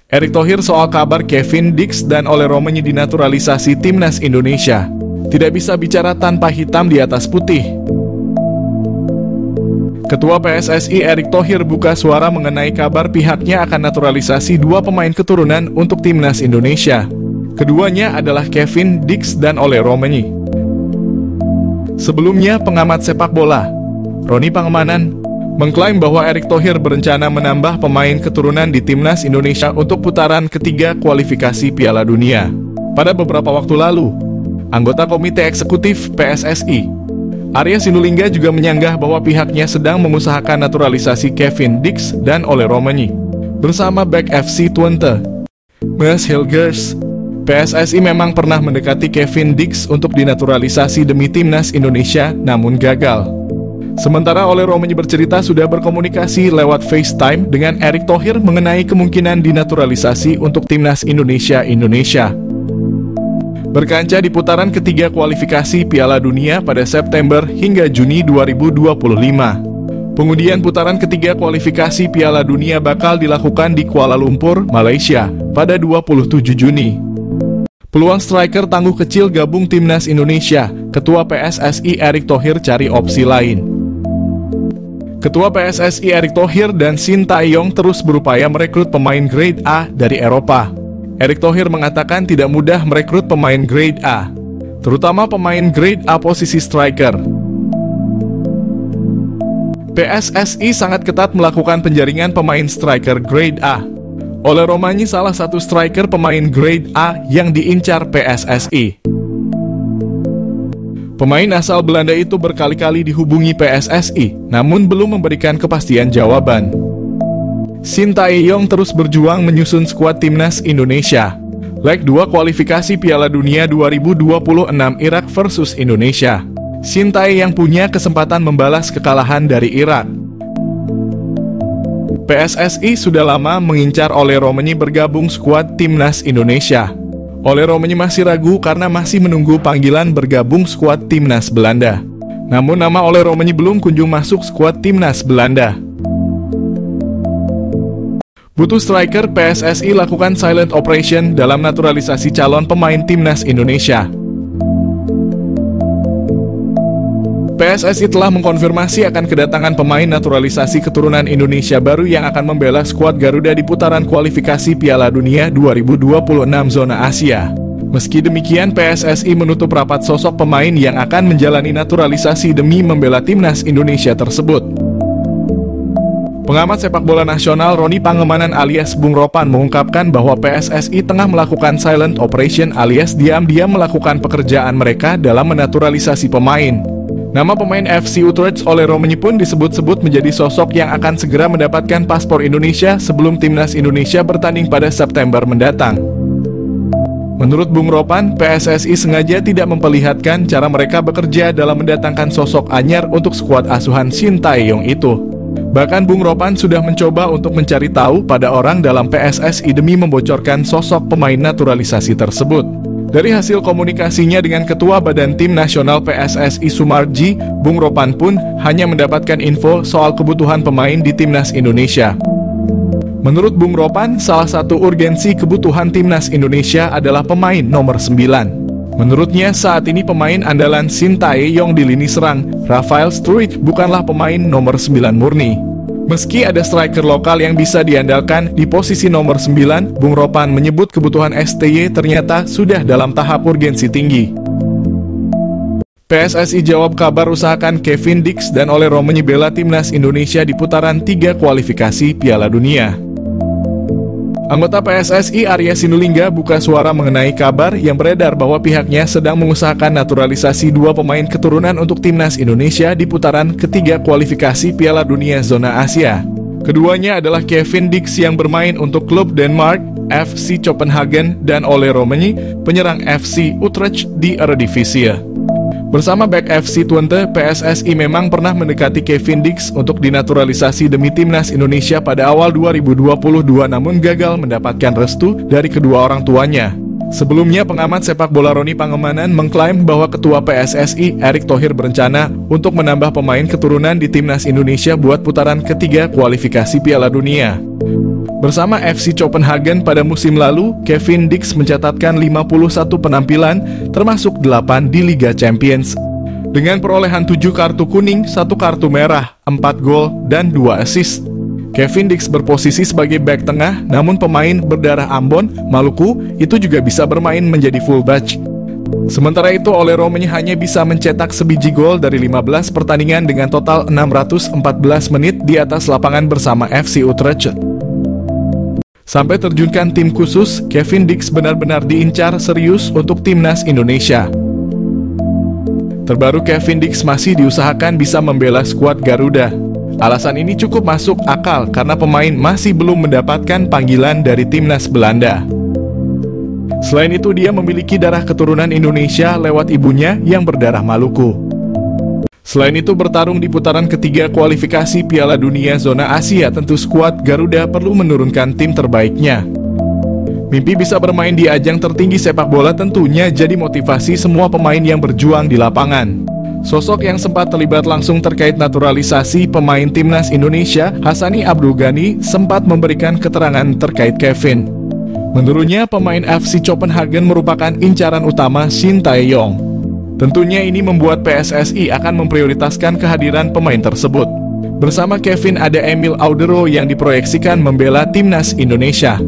Erick Thohir soal kabar Kevin Dix dan Ole Romagnoli dinaturalisasi timnas Indonesia. Tidak bisa bicara tanpa hitam di atas putih. Ketua PSSI Erick Thohir buka suara mengenai kabar pihaknya akan naturalisasi dua pemain keturunan untuk timnas Indonesia. Keduanya adalah Kevin Dix dan Ole Romagnoli. Sebelumnya, pengamat sepak bola Roni Pangemanan mengklaim bahwa Erick Thohir berencana menambah pemain keturunan di timnas Indonesia untuk putaran ketiga kualifikasi Piala Dunia. Pada beberapa waktu lalu, anggota Komite Eksekutif PSSI, Arya Sinulinga juga menyanggah bahwa pihaknya sedang mengusahakan naturalisasi Kevin Dix dan Ole Romagnoli bersama back FC Twente, Mees Hilgers. PSSI memang pernah mendekati Kevin Dix untuk dinaturalisasi demi timnas Indonesia, namun gagal. Sementara Ole Romagnoli bercerita sudah berkomunikasi lewat FaceTime dengan Erick Thohir mengenai kemungkinan dinaturalisasi untuk timnas Indonesia. Berkaca di putaran ketiga kualifikasi Piala Dunia pada September hingga Juni 2025. Pengundian putaran ketiga kualifikasi Piala Dunia bakal dilakukan di Kuala Lumpur, Malaysia, pada 27 Juni. Peluang striker tangguh kecil gabung timnas Indonesia, Ketua PSSI Erick Thohir cari opsi lain. Ketua PSSI Erick Thohir dan Shin Tae-yong terus berupaya merekrut pemain grade A dari Eropa. Erick Thohir mengatakan tidak mudah merekrut pemain grade A, terutama pemain grade A posisi striker. PSSI sangat ketat melakukan penjaringan pemain striker grade A. Ole Romagnoli salah satu striker pemain grade A yang diincar PSSI. Pemain asal Belanda itu berkali-kali dihubungi PSSI, namun belum memberikan kepastian jawaban. Shin Tae-yong terus berjuang menyusun skuad timnas Indonesia. Leg 2 kualifikasi Piala Dunia 2026 Irak versus Indonesia. Shin Tae-yong punya kesempatan membalas kekalahan dari Irak. PSSI sudah lama mengincar Ole Romagnoli bergabung skuad timnas Indonesia. Ole Romagnoli masih ragu karena masih menunggu panggilan bergabung skuad timnas Belanda. Namun nama Ole Romagnoli belum kunjung masuk skuad timnas Belanda. Butuh striker, PSSI lakukan silent operation dalam naturalisasi calon pemain timnas Indonesia. PSSI telah mengkonfirmasi akan kedatangan pemain naturalisasi keturunan Indonesia baru yang akan membela skuad Garuda di putaran kualifikasi Piala Dunia 2026 zona Asia. Meski demikian, PSSI menutup rapat sosok pemain yang akan menjalani naturalisasi demi membela timnas Indonesia tersebut. Pengamat sepak bola nasional Roni Pangemanan alias Bung Ropan mengungkapkan bahwa PSSI tengah melakukan silent operation alias diam-diam melakukan pekerjaan mereka dalam menaturalisasi pemain. Nama pemain FC Utrecht Ole Romagnoli pun disebut-sebut menjadi sosok yang akan segera mendapatkan paspor Indonesia sebelum timnas Indonesia bertanding pada September mendatang. Menurut Bung Ropan, PSSI sengaja tidak memperlihatkan cara mereka bekerja dalam mendatangkan sosok anyar untuk skuad asuhan Shin Tae-yong itu. Bahkan Bung Ropan sudah mencoba untuk mencari tahu pada orang dalam PSSI demi membocorkan sosok pemain naturalisasi tersebut. Dari hasil komunikasinya dengan Ketua Badan Tim Nasional PSSI Sumarji, Bung Ropan pun hanya mendapatkan info soal kebutuhan pemain di timnas Indonesia. Menurut Bung Ropan, salah satu urgensi kebutuhan timnas Indonesia adalah pemain nomor 9. Menurutnya, saat ini pemain andalan Shin Tae-yong di lini serang, Rafael Struijk, bukanlah pemain nomor 9 murni. Meski ada striker lokal yang bisa diandalkan di posisi nomor 9, Bung Ropan menyebut kebutuhan STY ternyata sudah dalam tahap urgensi tinggi. PSSI jawab kabar usahakan Kevin Dix dan Ole Romagnoli bela timnas Indonesia di putaran 3 kualifikasi Piala Dunia. Anggota PSSI Arya Sinulinga buka suara mengenai kabar yang beredar bahwa pihaknya sedang mengusahakan naturalisasi dua pemain keturunan untuk timnas Indonesia di putaran ketiga kualifikasi Piala Dunia zona Asia. Keduanya adalah Kevin Dix yang bermain untuk klub Denmark, FC Copenhagen, dan Ole Romagnoli, penyerang FC Utrecht di Eredivisie. Bersama back FC Twente, PSSI memang pernah mendekati Kevin Dix untuk dinaturalisasi demi timnas Indonesia pada awal 2022 namun gagal mendapatkan restu dari kedua orang tuanya. Sebelumnya, pengamat sepak bola Roni Pangemanan mengklaim bahwa Ketua PSSI Erick Thohir berencana untuk menambah pemain keturunan di timnas Indonesia buat putaran ketiga kualifikasi Piala Dunia. Bersama FC Copenhagen pada musim lalu, Kevin Dix mencatatkan 51 penampilan, termasuk 8 di Liga Champions. Dengan perolehan 7 kartu kuning, 1 kartu merah, 4 gol, dan 2 assist. Kevin Dix berposisi sebagai bek tengah, namun pemain berdarah Ambon, Maluku, itu juga bisa bermain menjadi fullback. Sementara itu, Ole Romanya hanya bisa mencetak sebiji gol dari 15 pertandingan dengan total 614 menit di atas lapangan bersama FC Utrecht. Sampai terjunkan tim khusus, Kevin Dix benar-benar diincar serius untuk timnas Indonesia. Terbaru, Kevin Dix masih diusahakan bisa membela skuad Garuda. Alasan ini cukup masuk akal karena pemain masih belum mendapatkan panggilan dari timnas Belanda. Selain itu, dia memiliki darah keturunan Indonesia lewat ibunya yang berdarah Maluku. Selain itu, bertarung di putaran ketiga kualifikasi Piala Dunia Zona Asia, tentu skuad Garuda perlu menurunkan tim terbaiknya. Mimpi bisa bermain di ajang tertinggi sepak bola tentunya jadi motivasi semua pemain yang berjuang di lapangan. Sosok yang sempat terlibat langsung terkait naturalisasi pemain timnas Indonesia, Hassani Abdul Ghani, sempat memberikan keterangan terkait Kevin. Menurutnya, pemain FC Copenhagen merupakan incaran utama Shin Tae-yong. Tentunya ini membuat PSSI akan memprioritaskan kehadiran pemain tersebut. Bersama Kevin ada Emil Audero yang diproyeksikan membela timnas Indonesia.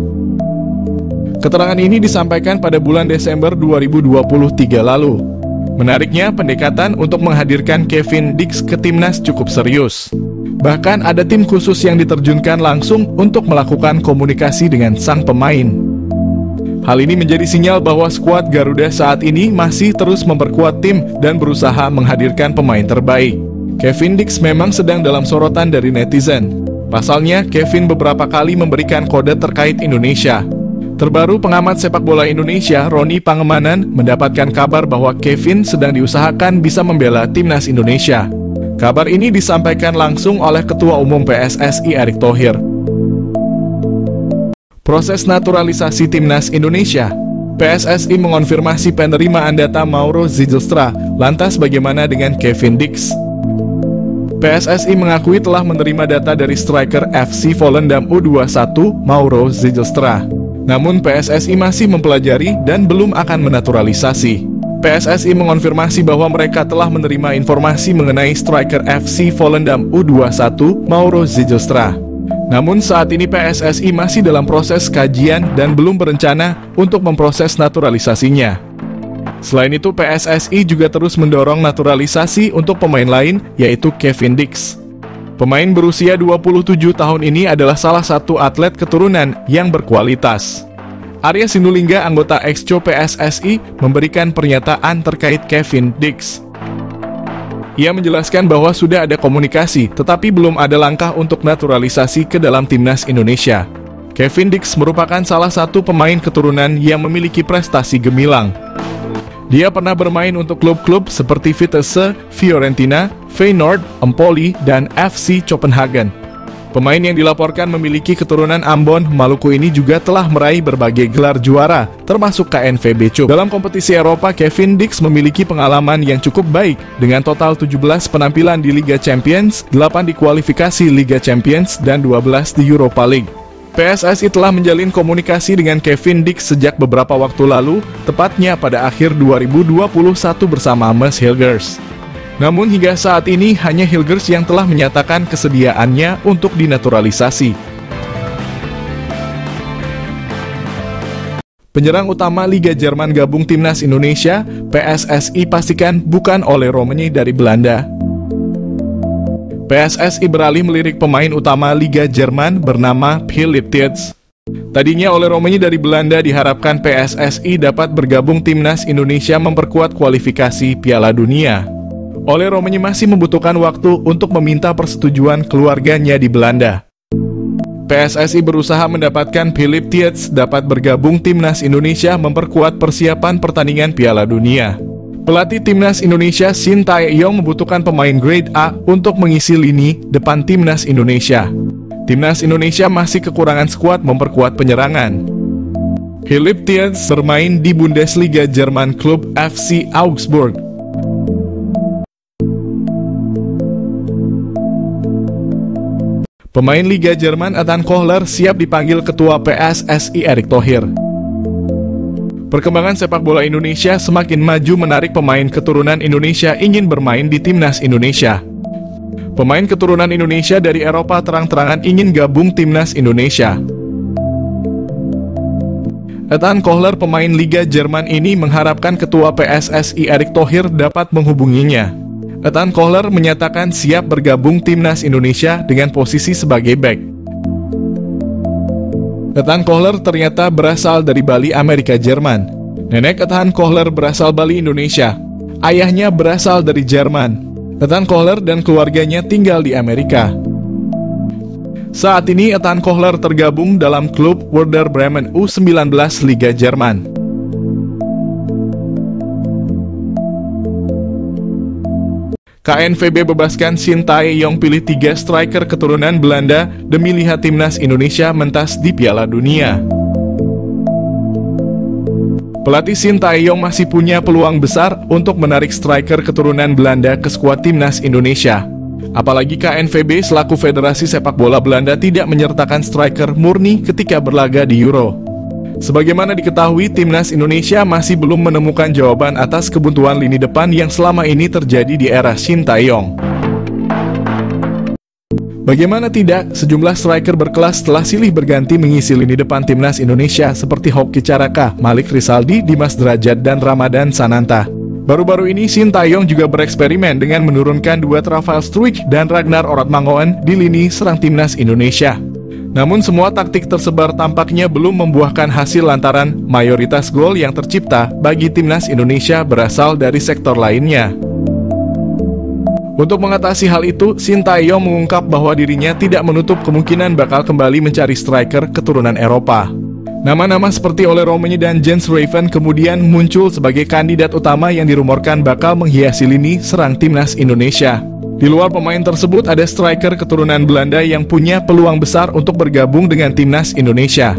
Keterangan ini disampaikan pada bulan Desember 2023 lalu. Menariknya, pendekatan untuk menghadirkan Kevin Dix ke timnas cukup serius. Bahkan ada tim khusus yang diterjunkan langsung untuk melakukan komunikasi dengan sang pemain. Hal ini menjadi sinyal bahwa skuad Garuda saat ini masih terus memperkuat tim dan berusaha menghadirkan pemain terbaik. Kevin Dix memang sedang dalam sorotan dari netizen. Pasalnya, Kevin beberapa kali memberikan kode terkait Indonesia. Terbaru, pengamat sepak bola Indonesia, Roni Pangemanan, mendapatkan kabar bahwa Kevin sedang diusahakan bisa membela timnas Indonesia. Kabar ini disampaikan langsung oleh Ketua Umum PSSI Erick Thohir. Proses naturalisasi timnas Indonesia. PSSI mengonfirmasi penerimaan data Mauro Zilstra. Lantas bagaimana dengan Kevin Dix? PSSI mengakui telah menerima data dari striker FC Volendam U21 Mauro Zilstra. Namun PSSI masih mempelajari dan belum akan menaturalisasi. PSSI mengonfirmasi bahwa mereka telah menerima informasi mengenai striker FC Volendam U21 Mauro Zilstra. Namun saat ini PSSI masih dalam proses kajian dan belum berencana untuk memproses naturalisasinya. Selain itu, PSSI juga terus mendorong naturalisasi untuk pemain lain, yaitu Kevin Dix. Pemain berusia 27 tahun ini adalah salah satu atlet keturunan yang berkualitas. Arya Sinulinga, anggota Exco PSSI, memberikan pernyataan terkait Kevin Dix. Ia menjelaskan bahwa sudah ada komunikasi, tetapi belum ada langkah untuk naturalisasi ke dalam timnas Indonesia. Kevin Dix merupakan salah satu pemain keturunan yang memiliki prestasi gemilang. Dia pernah bermain untuk klub-klub seperti Vitesse, Fiorentina, Feyenoord, Empoli, dan FC Copenhagen. Pemain yang dilaporkan memiliki keturunan Ambon, Maluku ini juga telah meraih berbagai gelar juara, termasuk KNVB Cup. Dalam kompetisi Eropa, Kevin Dix memiliki pengalaman yang cukup baik, dengan total 17 penampilan di Liga Champions, 8 di kualifikasi Liga Champions, dan 12 di Europa League. PSSI telah menjalin komunikasi dengan Kevin Dix sejak beberapa waktu lalu, tepatnya pada akhir 2021 bersama Mads Hilgers. Namun hingga saat ini hanya Hilgers yang telah menyatakan kesediaannya untuk dinaturalisasi. Penyerang utama Liga Jerman gabung timnas Indonesia, PSSI pastikan bukan Ole Romanya dari Belanda. PSSI beralih melirik pemain utama Liga Jerman bernama Philipp Tietz. Tadinya Ole Romanya dari Belanda, diharapkan PSSI dapat bergabung timnas Indonesia memperkuat kualifikasi Piala Dunia. Ole Romanya masih membutuhkan waktu untuk meminta persetujuan keluarganya di Belanda. PSSI berusaha mendapatkan Philipp Tietz dapat bergabung timnas Indonesia memperkuat persiapan pertandingan Piala Dunia. Pelatih timnas Indonesia Shin Tae-yong membutuhkan pemain grade A untuk mengisi lini depan timnas Indonesia. Timnas Indonesia masih kekurangan skuad memperkuat penyerangan. Philipp Tietz bermain di Bundesliga Jerman klub FC Augsburg. Pemain Liga Jerman Ethan Kohler siap dipanggil Ketua PSSI Erick Thohir. Perkembangan sepak bola Indonesia semakin maju menarik pemain keturunan Indonesia ingin bermain di Timnas Indonesia. Pemain keturunan Indonesia dari Eropa terang-terangan ingin gabung Timnas Indonesia. Ethan Kohler, pemain Liga Jerman ini mengharapkan Ketua PSSI Erick Thohir dapat menghubunginya. Ethan Kohler menyatakan siap bergabung Timnas Indonesia dengan posisi sebagai bek. Ethan Kohler ternyata berasal dari Bali, Amerika Jerman. Nenek Ethan Kohler berasal Bali, Indonesia. Ayahnya berasal dari Jerman. Ethan Kohler dan keluarganya tinggal di Amerika. Saat ini Ethan Kohler tergabung dalam klub Werder Bremen U19 Liga Jerman. KNVB bebaskan Shin Tae-yong, pilih 3 striker keturunan Belanda demi lihat Timnas Indonesia mentas di Piala Dunia. Pelatih Shin Tae-yong masih punya peluang besar untuk menarik striker keturunan Belanda ke skuad Timnas Indonesia. Apalagi KNVB selaku Federasi Sepak Bola Belanda tidak menyertakan striker murni ketika berlaga di Euro. Sebagaimana diketahui, Timnas Indonesia masih belum menemukan jawaban atas kebuntuan lini depan yang selama ini terjadi di era Shin Tae-yong. Bagaimana tidak, sejumlah striker berkelas telah silih berganti mengisi lini depan Timnas Indonesia seperti Hoki Caraka, Malik Rizaldi, Dimas Derajat, dan Ramadan Sananta. Baru-baru ini Shin Tae-yong juga bereksperimen dengan menurunkan duet Rafael Struijk dan Ragnar Orotmangoen di lini serang Timnas Indonesia. Namun semua taktik tersebar tampaknya belum membuahkan hasil lantaran mayoritas gol yang tercipta bagi Timnas Indonesia berasal dari sektor lainnya. Untuk mengatasi hal itu, Shin Tae-yong mengungkap bahwa dirinya tidak menutup kemungkinan bakal kembali mencari striker keturunan Eropa. Nama-nama seperti Ole Romeiny dan Jens Raven kemudian muncul sebagai kandidat utama yang dirumorkan bakal menghiasi lini serang Timnas Indonesia. Di luar pemain tersebut ada striker keturunan Belanda yang punya peluang besar untuk bergabung dengan Timnas Indonesia.